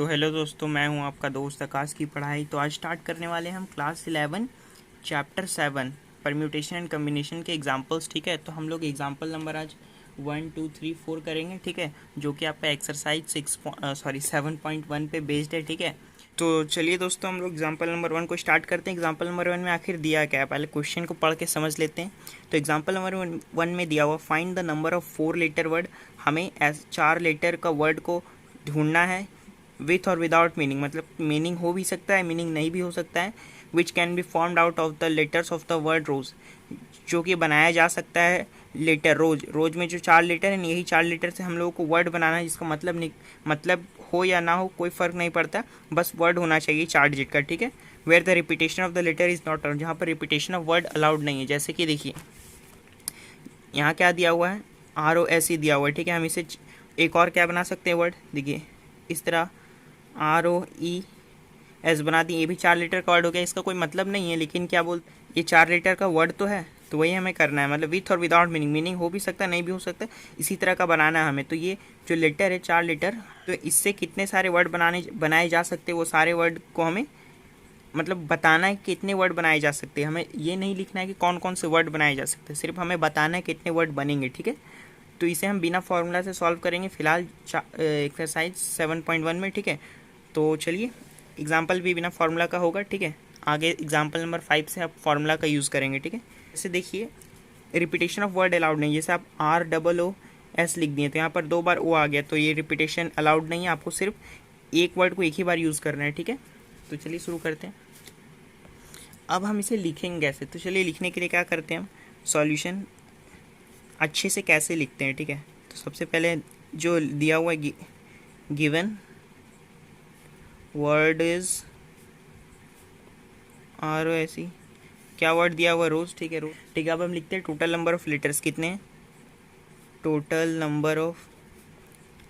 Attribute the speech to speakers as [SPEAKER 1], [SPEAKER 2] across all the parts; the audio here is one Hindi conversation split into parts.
[SPEAKER 1] तो हेलो दोस्तों, मैं हूं आपका दोस्त आकाश की पढ़ाई। तो आज स्टार्ट करने वाले हैं हम class 11 chapter 7 permutation and combination के एग्जांपल्स। ठीक है, तो हम लोग एग्जांपल नंबर आज 1 2 3 4 करेंगे। ठीक है, जो कि आपका एक्सरसाइज 7.1 पे बेस्ड है। ठीक है, तो चलिए दोस्तों, हम लोग एग्जांपल नंबर 1 को स्टार्ट करते हैं। एग्जांपल नंबर 1 में आखिर दिया क्या है, पहले क्वेश्चन को पढ़ के समझ लेते हैं। तो एग्जांपल नंबर 1 में दिया हुआ find the number of 4 letter word. हमें 4 लेटर का वर्ड को ढूंढना है विथ और विदाउट मीनिंग, मतलब मीनिंग हो भी सकता है, मीनिंग नहीं भी हो सकता है। Which can be formed out of the letters of the word rose, जो कि बनाया जा सकता है लेटर रोज। रोज में जो 4 लेटर हैं, यही 4 लेटर से हम लोगों को वर्ड बनाना है, जिसका मतलब हो या ना हो कोई फ़र्क नहीं पड़ता, बस वर्ड होना चाहिए 4 डिजिट का। ठीक है, where the repetition of the letter is not allowed, जहाँ पर रिपीटेशन ऑफ वर्ड अलाउड नहीं है। जैसे कि देखिए यहाँ क्या दिया हुआ है, ROS ही दिया हुआ है। ठीक है, हम इसे एक और क्या बना सकते हैं वर्ड, देखिए इस तरह ROES बना दी। ये भी 4 लेटर का वर्ड हो गया, इसका कोई मतलब नहीं है, लेकिन क्या बोलते, ये 4 लेटर का वर्ड तो है, तो वही हमें करना है। मतलब विथ और विदाउट मीनिंग, मीनिंग हो भी सकता है, नहीं भी हो सकता, इसी तरह का बनाना है हमें। तो ये जो लेटर है 4 लेटर, तो इससे कितने सारे वर्ड बनाए जा सकते हैं, वो सारे वर्ड को हमें मतलब बताना है कितने वर्ड बनाए जा सकते हैं। हमें ये नहीं लिखना है कि कौन कौन से वर्ड बनाए जा सकते हैं, सिर्फ हमें बताना है कितने वर्ड बनेंगे। ठीक है, तो इसे हम बिना फॉर्मूला से सॉल्व करेंगे फिलहाल एक्सरसाइज 7.1 में। ठीक है, तो चलिए एग्जाम्पल भी बिना फार्मूला का होगा। ठीक है, आगे एग्जाम्पल नंबर 5 से आप फार्मूला का यूज़ करेंगे। ठीक है, जैसे देखिए रिपीटेशन ऑफ वर्ड अलाउड नहीं, जैसे आप ROOS लिख दिए तो यहाँ पर 2 बार O आ गया, तो ये रिपीटेशन अलाउड नहीं है, आपको सिर्फ एक वर्ड को एक ही बार यूज़ करना है। ठीक है, तो चलिए शुरू करते हैं। अब हम इसे लिखेंगे कैसे, तो चलिए लिखने के लिए क्या करते हैं, हम सॉल्यूशन अच्छे से कैसे लिखते हैं। ठीक है, तो सबसे पहले जो दिया हुआ है गिवन वर्ड इज ROS, क्या वर्ड दिया हुआ, रोज। ठीक है, रोज। ठीक है, अब हम लिखते हैं टोटल नंबर ऑफ लेटर्स कितने हैं, total number of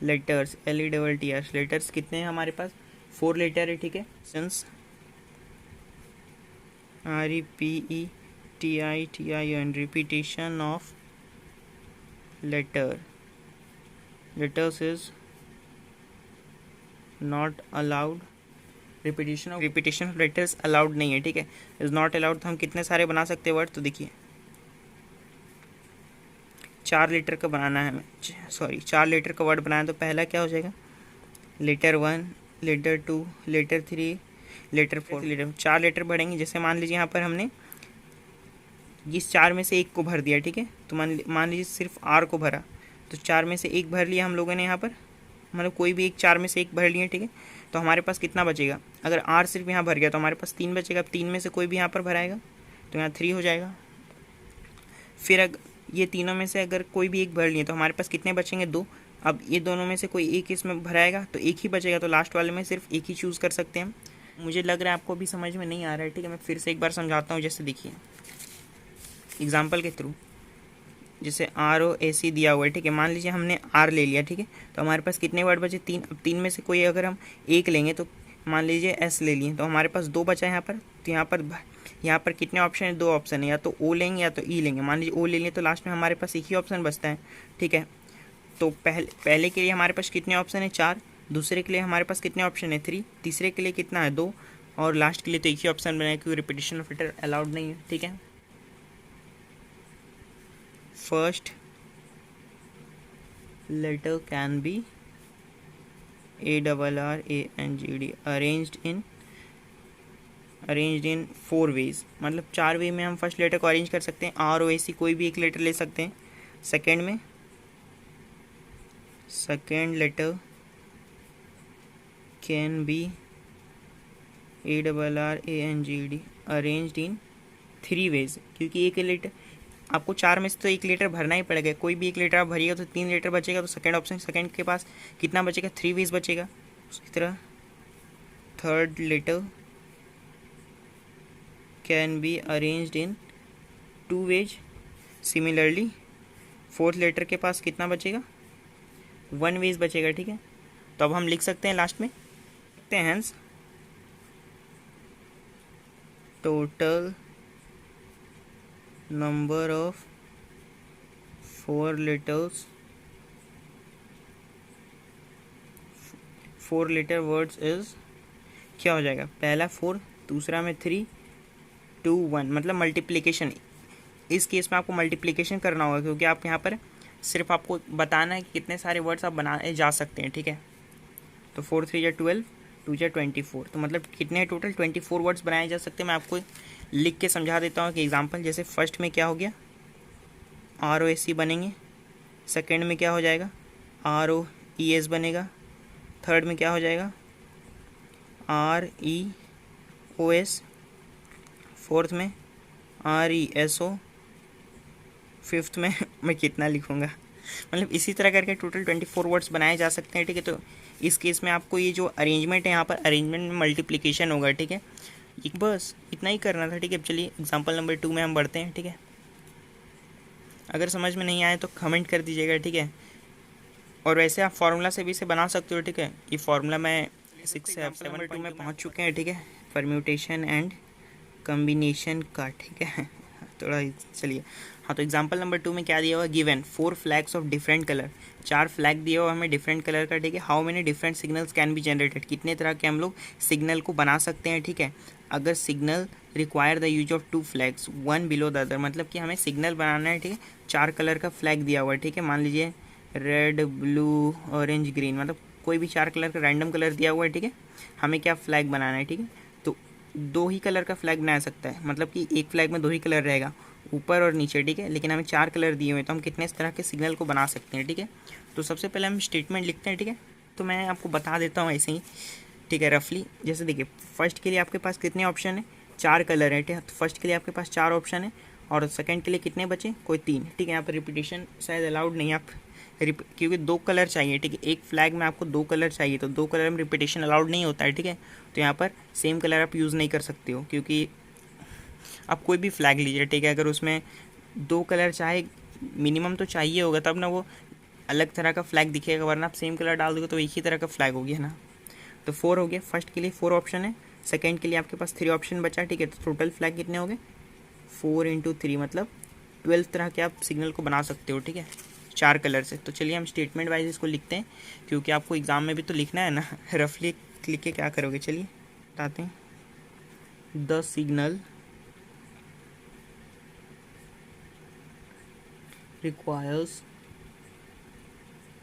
[SPEAKER 1] letters LETTS letters कितने हैं हमारे पास, 4 लेटर है। ठीक है, since REPETITION repetition of letters is not allowed, repetition of letters allowed नहीं है। ठीक है, इज नॉट अलाउड, तो हम कितने सारे बना सकते हैं वर्ड, तो देखिए 4 लेटर का बनाना है हमें, 4 लेटर का वर्ड बनाना है। तो पहला क्या हो जाएगा, letter 1, letter 2, letter 3, letter 4, letter 4 letter बढ़ेंगे। जैसे मान लीजिए यहाँ पर हमने इस 4 में से एक को भर दिया। ठीक है, तो मान लीजिए सिर्फ R को भरा, तो 4 में से एक भर लिया हम लोगों ने यहाँ पर, मतलब कोई भी एक 4 में से एक भर लिए। ठीक है, तो हमारे पास कितना बचेगा, अगर R सिर्फ यहाँ भर गया तो हमारे पास 3 बचेगा। अब 3 में से कोई भी यहाँ पर भराएगा तो यहाँ 3 हो जाएगा। फिर अगर ये तीनों में से अगर कोई भी एक भर लिए तो हमारे पास कितने बचेंगे, 2। अब ये दोनों में से कोई एक इसमें भराएगा तो एक ही बचेगा, तो लास्ट वाले में सिर्फ एक ही चूज़ कर सकते हैं हम। मुझे लग रहा है आपको भी समझ में नहीं आ रहा है। ठीक है, मैं फिर से एक बार समझाता हूँ। जैसे देखिए एग्जाम्पल के थ्रू, जैसे ROAC दिया हुआ है। ठीक है, मान लीजिए हमने R ले लिया। ठीक है, तो हमारे पास कितने वर्ड बचे, 3। अब 3 में से कोई अगर हम एक लेंगे, तो मान लीजिए S ले लिए, तो हमारे पास 2 बचा है यहाँ पर। तो यहाँ पर कितने ऑप्शन है, 2 ऑप्शन है, या तो O लेंगे या तो E लेंगे। मान लीजिए O ले लिए, तो लास्ट में हमारे पास एक ही ऑप्शन बचता है। ठीक है, तो पहले के लिए हमारे पास कितने ऑप्शन है, 4। दूसरे के लिए हमारे पास कितने ऑप्शन है, 3। तीसरे के लिए कितना है, 2। और लास्ट के लिए तो एक ही ऑप्शन बनाया, क्योंकि रिपीटेशन ऑफ लेटर अलाउड नहीं है। ठीक है, first letter can be ARRANGED arranged in 4 ways, मतलब 4 वे में हम फर्स्ट लेटर को अरेंज कर सकते हैं। ROAC कोई भी एक लेटर ले सकते हैं। सेकेंड में second letter can be ARRANGED arranged in 3 ways, क्योंकि एक लेटर आपको 4 में से तो एक लीटर भरना ही पड़ेगा। कोई भी एक लीटर आप भरिएगा तो 3 लीटर बचेगा। तो सेकंड ऑप्शन, सेकंड के पास कितना बचेगा, 3 वेज बचेगा। उसी तरह third letter can be arranged in 2 ways. Similarly fourth letter के पास कितना बचेगा, 1 वेज बचेगा। ठीक है, तो अब हम लिख सकते हैं लास्ट में, लिखते हैं hence total number of 4 4 letter words is क्या हो जाएगा, पहला 4, दूसरा में 3, 2, 1, मतलब मल्टीप्लिकेशन। इस केस में आपको मल्टीप्लिकेशन करना होगा क्योंकि आप यहाँ पर सिर्फ आपको बताना है कि कितने सारे वर्ड्स आप बनाए जा सकते हैं, ठीक है। तो 4 3 या 12, 2 या 24, तो मतलब कितने टोटल 24 वर्ड्स बनाए जा सकते हैं। मैं आपको लिख के समझा देता हूँ कि एग्जांपल, जैसे फर्स्ट में क्या हो गया, ROSC बनेंगे, सेकंड में क्या हो जाएगा, ROES बनेगा, थर्ड में क्या हो जाएगा, REOS, फोर्थ में RESO, फिफ्थ में मैं कितना लिखूँगा, मतलब इसी तरह करके टोटल 24 वर्ड्स बनाए जा सकते हैं, ठीक है। तो इस केस में आपको ये जो अरेंजमेंट है यहाँ पर अरेंजमेंट में मल्टीप्लिकेशन होगा, ठीक है। बस इतना ही करना था, ठीक है। चलिए एग्जांपल नंबर 2 में हम बढ़ते हैं, ठीक है। अगर समझ में नहीं आए तो कमेंट कर दीजिएगा, ठीक है। और वैसे आप फार्मूला से भी इसे बना सकते हो, ठीक है। ये फार्मूला मैं 6-7 में पहुँच चुके हैं, ठीक है, परम्यूटेशन एंड कम्बिनेशन का, ठीक है। थोड़ा चलिए, हाँ, तो एग्जांपल नंबर 2 में क्या दिया हुआ, given 4 flags of different colour, 4 flag दिया हुआ हमें डिफरेंट कलर का, ठीक है। How many different signals can be generated, कितने तरह के हम लोग सिग्नल को बना सकते हैं, ठीक है। अगर signal require the use of 2 flags, 1 below the other, मतलब कि हमें सिग्नल बनाना है, ठीक है। 4 कलर का फ्लैग दिया हुआ है, ठीक है। मान लीजिए रेड, ब्लू, ऑरेंज, ग्रीन, मतलब कोई भी 4 कलर का रैंडम कलर दिया हुआ है, ठीक है। हमें क्या फ्लैग बनाना है, ठीक है। तो 2 ही कलर का फ्लैग बना सकता है, मतलब कि एक फ्लैग में 2 ही कलर रहेगा, ऊपर और नीचे, ठीक है। लेकिन हमें 4 कलर दिए हुए हैं, तो हम कितने इस तरह के सिग्नल को बना सकते हैं, ठीक है। तो सबसे पहले हम स्टेटमेंट लिखते हैं, ठीक है। तो मैं आपको बता देता हूँ ऐसे ही, ठीक है, रफली। जैसे देखिए, फर्स्ट के लिए आपके पास कितने ऑप्शन है, 4 कलर है, ठीक है। तो फर्स्ट के लिए आपके पास 4 ऑप्शन है, और सेकंड के लिए कितने बचे, कोई 3, ठीक है। यहाँ पर रिपीटेशन शायद अलाउड नहीं है, आप क्योंकि 2 कलर चाहिए, ठीक है। एक फ्लैग में आपको 2 कलर चाहिए, तो 2 कलर में रिपीटेशन अलाउड नहीं होता है, ठीक है। तो यहाँ पर सेम कलर आप यूज़ नहीं कर सकते हो, क्योंकि आप कोई भी फ्लैग लीजिए, ठीक है, अगर उसमें 2 कलर चाहे मिनिमम तो चाहिए होगा, तब ना वो अलग तरह का फ्लैग दिखेगा, वरना आप सेम कलर डाल दोगे तो एक ही तरह का फ्लैग हो गया ना। तो 4 हो गया, फर्स्ट के लिए 4 ऑप्शन है, सेकंड के लिए आपके पास 3 ऑप्शन बचा, ठीक है। तो टोटल फ्लैग कितने हो गए, 4 × 3, मतलब 12 तरह के आप सिग्नल को बना सकते हो, ठीक है, 4 कलर से। तो चलिए हम स्टेटमेंट वाइज इसको लिखते हैं, क्योंकि आपको एग्ज़ाम में भी तो लिखना है ना। रफली लिख के क्या करोगे, चलिए बताते हैं। The signal requires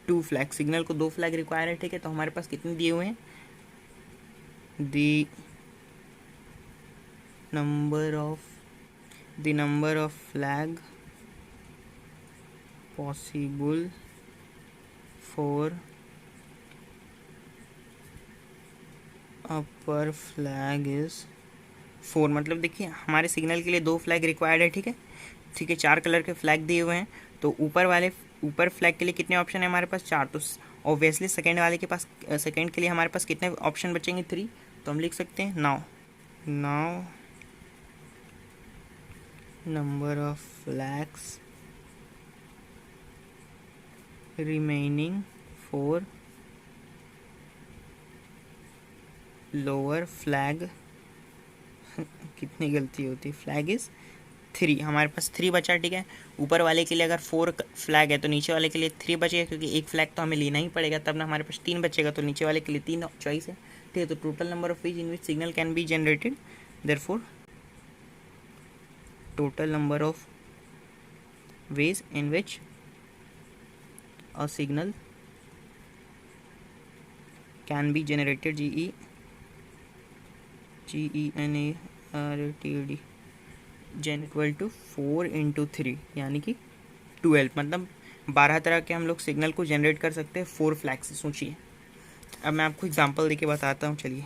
[SPEAKER 1] 2 flag, signal को 2 फ्लैग रिक्वायर है, ठीक है। तो हमारे पास कितने दिए हुए हैं, the number of flag possible for upper flag is 4, मतलब देखिए हमारे सिग्नल के लिए 2 फ्लैग रिक्वायर्ड है, ठीक है, ठीक है। 4 कलर के फ्लैग दिए हुए हैं, तो ऊपर फ्लैग के लिए कितने ऑप्शन है हमारे पास, 4, तो ऑब्वियसली सेकंड वाले के पास, सेकंड के लिए हमारे पास कितने ऑप्शन बचेंगे, 3। तो हम लिख सकते हैं now number of flags remaining for lower flag कितनी गलती होती है, फ्लैग इज 3, हमारे पास 3 बचा, ठीक है। ऊपर वाले के लिए अगर 4 फ्लैग है तो नीचे वाले के लिए 3 बचेगा, क्योंकि एक फ्लैग तो हमें लेना ही पड़ेगा, तब ना हमारे पास 3 बचेगा, तो नीचे वाले के लिए 3 चॉइस है, ठीक है। तो total number of ways in which signal can be generated, therefore total number of ways in which a signal can be generated, GENERATED, gen equal to 4 × 3, यानी कि 12, मतलब 12 तरह के हम लोग सिग्नल को जनरेट कर सकते हैं 4 फ्लैग से। सोचिए, अब मैं आपको एग्जांपल देके बताता हूँ, चलिए।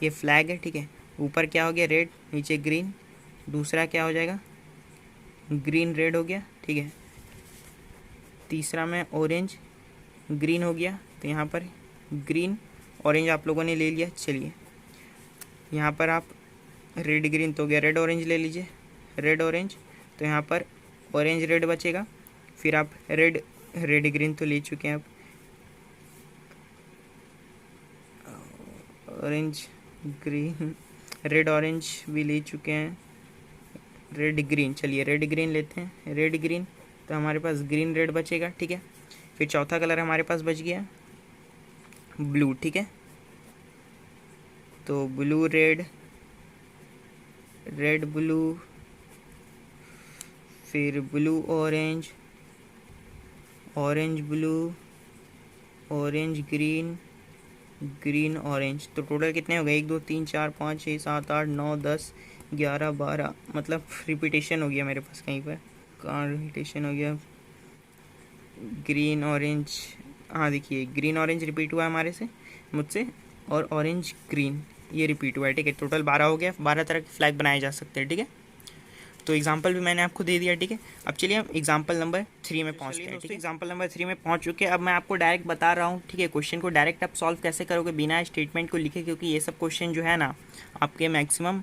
[SPEAKER 1] ये फ्लैग है, ठीक है, ऊपर क्या हो गया, रेड, नीचे ग्रीन, दूसरा क्या हो जाएगा, ग्रीन रेड हो गया, ठीक है। तीसरा में ऑरेंज ग्रीन हो गया, तो यहाँ पर ग्रीन ऑरेंज आप लोगों ने ले लिया। चलिए यहाँ पर आप रेड ग्रीन तो हो गया, रेड ऑरेंज ले लीजिए, रेड ऑरेंज, तो यहाँ पर ऑरेंज रेड बचेगा। फिर आप रेड ग्रीन तो ले चुके हैं, आप ऑरेंज ग्रीन, रेड ऑरेंज भी ले चुके हैं, रेड ग्रीन, चलिए रेड ग्रीन लेते हैं, रेड ग्रीन, तो हमारे पास ग्रीन रेड बचेगा, ठीक है। फिर चौथा कलर हमारे पास बच गया ब्लू, ठीक है। तो ब्लू रेड, रेड ब्लू, फिर blue orange, orange blue, orange green, green orange. तो टोटल कितने हो गए? 1 2 3 4 5 6 7 8 9 10 11 12, मतलब रिपीटेशन हो गया मेरे पास कहीं पर, कहाँ रिपीटेशन हो गया? ग्रीन ऑरेंज, हाँ देखिए ग्रीन ऑरेंज रिपीट हुआ है हमारे से, मुझसे, और ऑरेंज ग्रीन ये रिपीट हुआ है, ठीक है। टोटल 12 हो गया। 12 तरह के फ्लैग बनाए जा सकते हैं, ठीक है। तो एग्जाम्पल भी मैंने आपको दे दिया, ठीक है। अब चलिए हम एग्जाम्पल नंबर 3 में पहुँचते हैं, ठीक है। एग्जाम्पल नंबर 3 में पहुँच चुके हैं। अब मैं आपको डायरेक्ट बता रहा हूँ, ठीक है। क्वेश्चन को डायरेक्ट आप सॉल्व कैसे करोगे बिना स्टेटमेंट को लिखे, क्योंकि ये सब क्वेश्चन जो है ना आपके मैक्सिमम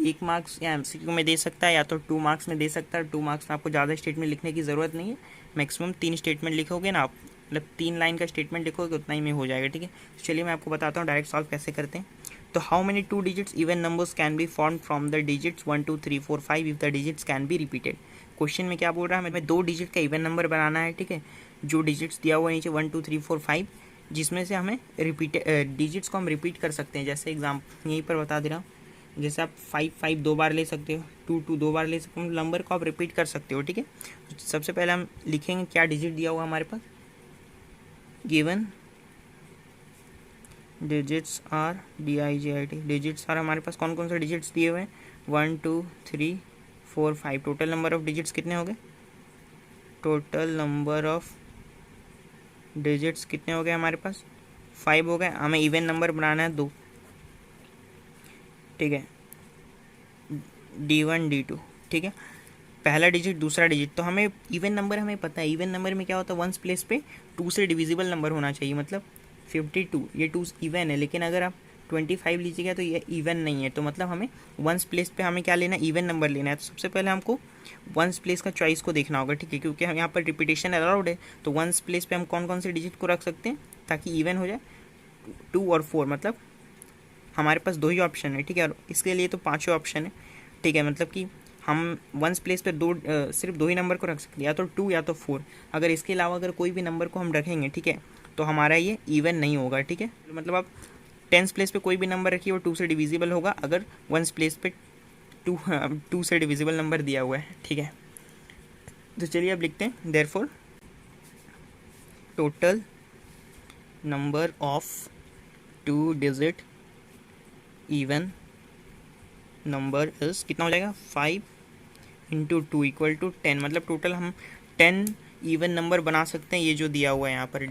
[SPEAKER 1] 1 मार्क्स या MCQ में दे सकता है, या तो 2 मार्क्स में दे सकता है। 2 मार्क्स में आपको ज़्यादा स्टेटमेंट लिखने की ज़रूरत नहीं है। मैक्सिमम 3 स्टेटमेंट लिखोगे ना आप, मतलब 3 लाइन का स्टेटमेंट लिखोगे उतना ही में हो जाएगा, ठीक है। तो चलिए मैं आपको बताता हूँ डायरेक्ट सॉल्व कैसे करते हैं। तो how many 2 digits even numbers can be form from the digits 1 2 3 4 5 if the digits can be repeated. Question में क्या बोल रहा है, हमें 2 डिजिट का इवन नंबर बनाना है, ठीक है। जो डिजिट्स दिया हुआ है नीचे 1 2 3 4 5, जिसमें से हमें रिपीट डिजिट्स को हम रिपीट कर सकते हैं। जैसे एग्जाम्पल यहीं पर बता दे रहा हूँ, जैसे आप 5 5 2 बार ले सकते हो, 2 2 2 बार ले सकते हो, नंबर को आप रिपीट कर सकते हो, ठीक है। सबसे पहले हम लिखेंगे क्या डिजिट दिया हुआ हमारे पास, given digits are DIGIT, digits are हमारे पास कौन कौन से डिजिट्स दिए हुए हैं, 1 2 3 4 5। टोटल नंबर ऑफ डिजिट्स कितने हो गए? टोटल नंबर ऑफ डिजिट्स कितने हो गए हमारे पास? 5 हो गए। हमें इवन नंबर बनाना है 2, ठीक है। D1 D2, ठीक है। पहला डिजिट दूसरा डिजिट, तो हमें इवन नंबर हमें पता है। इवन नंबर में क्या होता है, वंस प्लेस पे 2 से डिविजिबल नंबर होना चाहिए। मतलब 52 ये 2 इवन है, लेकिन अगर आप 25 लीजिएगा तो ये इवन नहीं है। तो मतलब हमें वंस प्लेस पे हमें क्या लेना है, इवन नंबर लेना है। तो सबसे पहले हमको वंस प्लेस का चॉइस को देखना होगा, ठीक है, क्योंकि हम यहाँ पर रिपीटेशन अलाउड है। तो वंस प्लेस पे हम कौन कौन से डिजिट को रख सकते हैं ताकि इवन हो जाए? 2 और 4, मतलब हमारे पास 2 ही ऑप्शन है, ठीक है। और इसके लिए तो 5 ऑप्शन है, ठीक है। मतलब कि हम वंस प्लेस पे सिर्फ 2 ही नंबर को रख सकते हैं, या तो 2 या तो 4। अगर इसके अलावा अगर कोई भी नंबर को हम रखेंगे, ठीक है, तो हमारा ये इवन नहीं होगा, ठीक है। मतलब आप 10th प्लेस पे कोई भी नंबर रखिए वो 2 से डिविजिबल होगा, अगर वंस प्लेस पे 2 से डिविजिबल नंबर दिया हुआ है, ठीक है। तो चलिए अब लिखते हैं, therefore total number of 2 digit even number is कितना हो जाएगा, 5 इंटू 2 इक्वल टू 10। मतलब टोटल हम 10 इवन नंबर बना सकते हैं, ये जो दिया हुआ है यहाँ पर।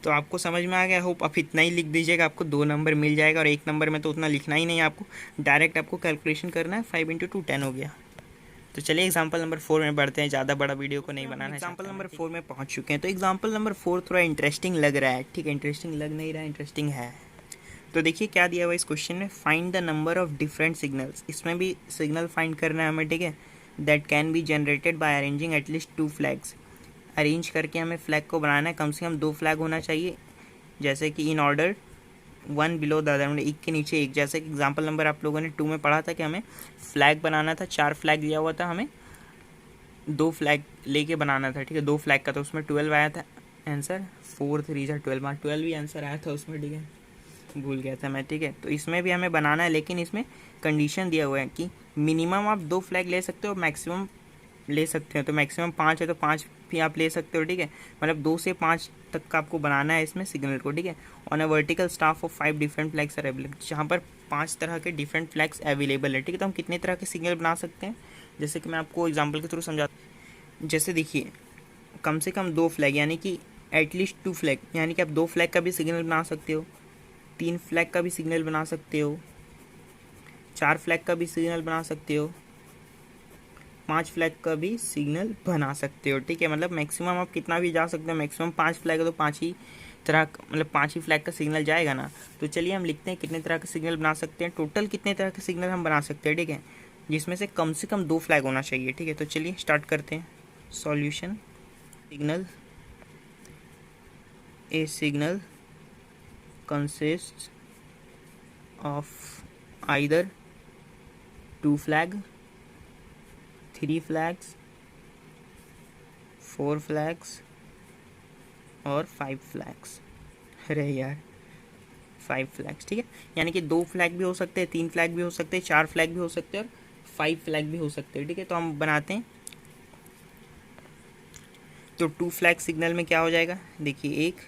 [SPEAKER 1] तो आपको समझ में आ गया, होप आप इतना ही लिख दीजिएगा, आपको 2 नंबर मिल जाएगा। और 1 नंबर में तो उतना लिखना ही नहीं है आपको, डायरेक्ट आपको कैलकुलेशन करना है। 5 इंटू 2 10 हो गया। तो चलिए एग्जाम्पल नंबर 4 में बढ़ते हैं, ज़्यादा बड़ा वीडियो को नहीं बनाना है। एग्जाम्पल नंबर 4 में पहुँच चुके हैं। तो एग्जाम्पल नंबर 4 थोड़ा इंटरेस्टिंग लग रहा है, ठीक है। इंटरेस्टिंग लग नहीं रहा है, इंटरेस्टिंग है। तो देखिए क्या दिया हुआ है इस क्वेश्चन में, find the number of different signals. इसमें भी सिग्नल फाइंड करना है हमें, ठीक है। That can be generated by arranging at least 2 flags. Arrange करके हमें फ्लैग को बनाना है, कम से कम 2 फ्लैग होना चाहिए, जैसे कि in order 1 below the other, मतलब एक के नीचे एक। जैसे कि एग्जाम्पल नंबर आप लोगों ने 2 में पढ़ा था कि हमें फ्लैग बनाना था, 4 फ्लैग दिया हुआ था, हमें 2 फ्लैग लेके बनाना था, ठीक है। 2 फ्लैग का तो उसमें 12 आया था आंसर, 4 3 12, 12 ही आंसर आया था उसमें, ठीक है। भूल गया था मैं, ठीक है। तो इसमें भी हमें बनाना है, लेकिन इसमें कंडीशन दिया हुआ है कि मिनिमम आप 2 फ्लैग ले सकते हो, मैक्सिमम ले सकते हो। तो मैक्सिमम 5 है तो 5 भी आप ले सकते हो, ठीक है। मतलब 2 से 5 तक का आपको बनाना है इसमें सिग्नल को, ठीक है। On a vertical staff of 5 different flags are available, जहाँ पर 5 तरह के डिफरेंट फ्लैग्स अवेलेबल है, ठीक है। तो हम कितने तरह के सिग्नल बना सकते हैं, जैसे कि मैं आपको एग्जाम्पल के थ्रू समझा। जैसे देखिए, कम से कम 2 फ्लैग, यानी कि एटलीस्ट 2 फ्लैग, यानी कि आप 2 फ्लैग का भी सिग्नल बना सकते हो, 3 फ्लैग का भी सिग्नल बना सकते हो, 4 फ्लैग का भी सिग्नल बना सकते हो, 5 फ्लैग का भी सिग्नल बना सकते हो, ठीक है। मतलब मैक्सिमम आप कितना भी जा सकते हो, मैक्सिमम 5 फ्लैग है तो 5 ही तरह, मतलब 5 ही फ्लैग का सिग्नल जाएगा ना। तो चलिए हम लिखते हैं कितने तरह के सिग्नल बना सकते हैं, टोटल कितने तरह के सिग्नल हम बना सकते हैं, ठीक है, जिसमें से कम 2 फ्लैग होना चाहिए, ठीक है। तो चलिए स्टार्ट करते हैं solution. Signal, A signal consists of either 2 flag, 3 flags, 4 flags और 5 flags। अरे यार 5 फ्लैग्स, ठीक है। यानी कि 2 फ्लैग भी हो सकते हैं, 3 फ्लैग भी हो सकते हैं, 4 फ्लैग भी हो सकते हैं और 5 फ्लैग भी हो सकते हैं, ठीक है। तो हम बनाते हैं। तो 2 फ्लैग सिग्नल में क्या हो जाएगा, देखिए 1,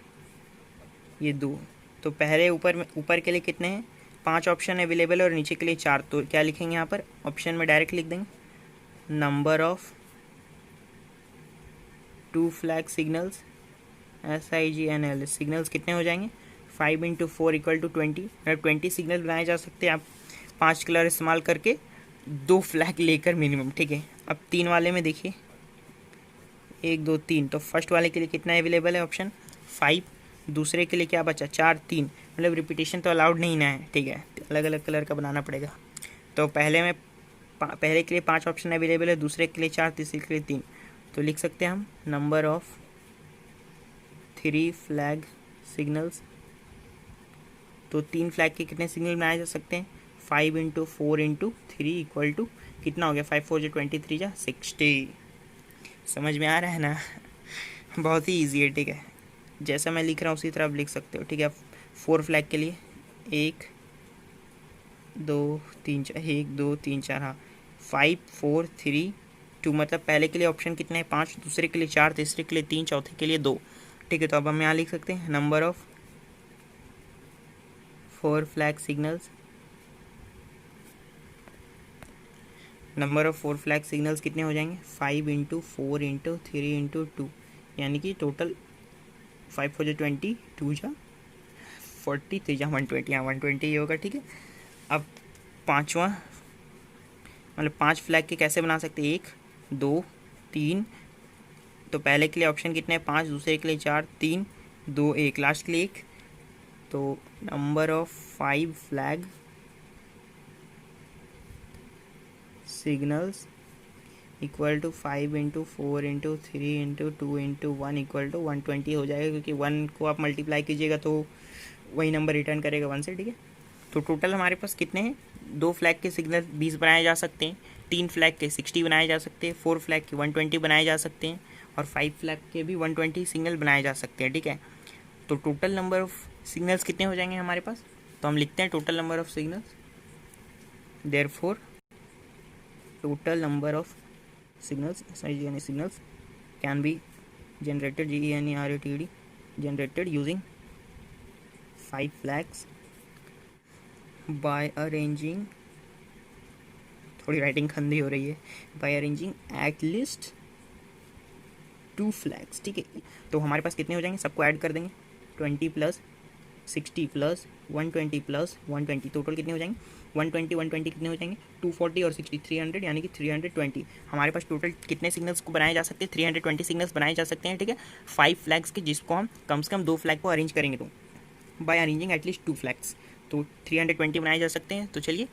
[SPEAKER 1] ये 2। तो पहले ऊपर के लिए कितने हैं, 5 ऑप्शन अवेलेबल है और नीचे के लिए 4। तो क्या लिखेंगे यहाँ पर, ऑप्शन में डायरेक्ट लिख देंगे number of 2 flag signals, SIGNL signals कितने हो जाएंगे, 5 × 4 = 20। मतलब 20 सिग्नल बनाए जा सकते हैं आप 5 कलर इस्तेमाल करके, 2 फ्लैग लेकर मिनिमम, ठीक है। अब 3 वाले में देखिए 1 2 3, तो फर्स्ट वाले के लिए कितना अवेलेबल है, ऑप्शन 5। दूसरे के लिए क्या बचा, 4 3, मतलब रिपीटेशन तो अलाउड नहीं ना है, ठीक है। अलग अलग कलर का बनाना पड़ेगा। तो पहले के लिए 5 ऑप्शन अवेलेबल है, दूसरे के लिए 4, तीसरे के लिए 3। तो लिख सकते हैं हम नंबर ऑफ 3 फ्लैग सिग्नल्स। तो 3 फ्लैग के कितने सिग्नल बनाए जा सकते हैं, 5 × 4 × 3 = कितना हो गया, 5 4 23 60। समझ में आ रहा है ना, बहुत ही ईजी है, ठीक है। जैसा मैं लिख रहा हूँ उसी तरह आप लिख सकते हो, ठीक है। 4 फ्लैग के लिए 1 2 3 4, 1 2 3 4, हाँ 5 4 3 2, मतलब पहले के लिए ऑप्शन कितने हैं, 5, दूसरे के लिए 4, तीसरे के लिए 3, चौथे के लिए 2, ठीक है। तो अब हम यहाँ लिख सकते हैं number of 4 flag signals, number of 4 flag signals कितने हो जाएंगे, 5 × 4 × 3 × 2, यानी कि टोटल 5 4 20, 2 40, 3 120, यहाँ 120 ही होगा, ठीक है। अब पाँचवा, मतलब 5 फ्लैग के कैसे बना सकते हैं, 1 2 3। तो पहले के लिए ऑप्शन कितने हैं, 5, दूसरे के लिए 4 3 2 1, लास्ट के लिए 1। तो number of 5 flag signals equal to 5 × 4 × 3 × 2 × 1 = 120 हो जाएगा, क्योंकि 1 को आप मल्टीप्लाई कीजिएगा तो वही नंबर रिटर्न करेगा 1 से, ठीक है। तो टोटल हमारे पास कितने हैं, 2 फ्लैग के सिग्नल 20 बनाए जा सकते हैं, 3 फ्लैग के 60 बनाए जा सकते हैं, 4 फ्लैग के 120 बनाए जा सकते हैं और 5 फ्लैग के भी 120 सिग्नल बनाए जा सकते हैं, ठीक है। तो टोटल नंबर ऑफ सिग्नल्स कितने हो जाएंगे हमारे पास, तो हम लिखते हैं total number of signals, therefore total number of signals signals can be generated GENERATED generated using 5 flags by arranging, थोड़ी राइटिंग खंदी हो रही है, by arranging at least 2 flags, ठीक है। तो हमारे पास कितने हो जाएंगे, सबको ऐड कर देंगे, 20 + 60 + 120 + 120, टोटल कितने हो जाएंगे, 120 कितने हो जाएंगे, 240 और 60 300, यानी कि 320। हमारे पास टोटल कितने सिग्नल्स को बनाए जा सकते हैं, 320 सिग्नल्स बनाए जा सकते हैं, ठीक है। 5 फ्लैग्स के, जिसको हम कम से कम 2 फ्लैग को अरेंज करेंगे, तो बाय अरेंजिंग एटलीस्ट 2 फ्लैग्स, तो 320 बनाए जा सकते हैं। तो चलिए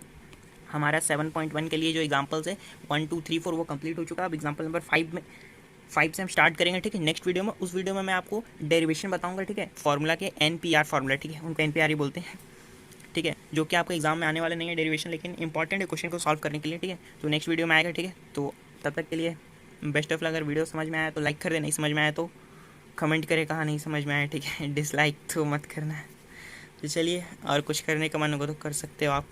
[SPEAKER 1] हमारा 7.1 के लिए जो एग्जाम्पल्स है 1 2 3 4 वो कंप्लीट हो चुका है। अब एग्जाम्पल नंबर 5 से हम स्टार्ट करेंगे, ठीक है। नेक्स्ट वीडियो में, उस वीडियो में मैं आपको डेरिवेशन बताऊंगा, ठीक है, फार्मूला के NPR फार्मूला, ठीक है, उनको NPR ही बोलते हैं, ठीक है, जो कि आपके एग्जाम में आने वाले नहीं है डेरिवेशन, लेकिन इंपॉर्टेंट है क्वेश्चन को सॉल्व करने के लिए, ठीक है। तो नेक्स्ट वीडियो में आएगा, ठीक है। तो तब तक के लिए बेस्ट ऑफ लक। अगर वीडियो समझ में आया तो लाइक कर दे, नहीं समझ में आया तो कमेंट करें कहाँ नहीं समझ में आया, ठीक है। डिसलाइक तो मत करना। तो चलिए, और कुछ करने का मन होगा तो कर सकते हो आप।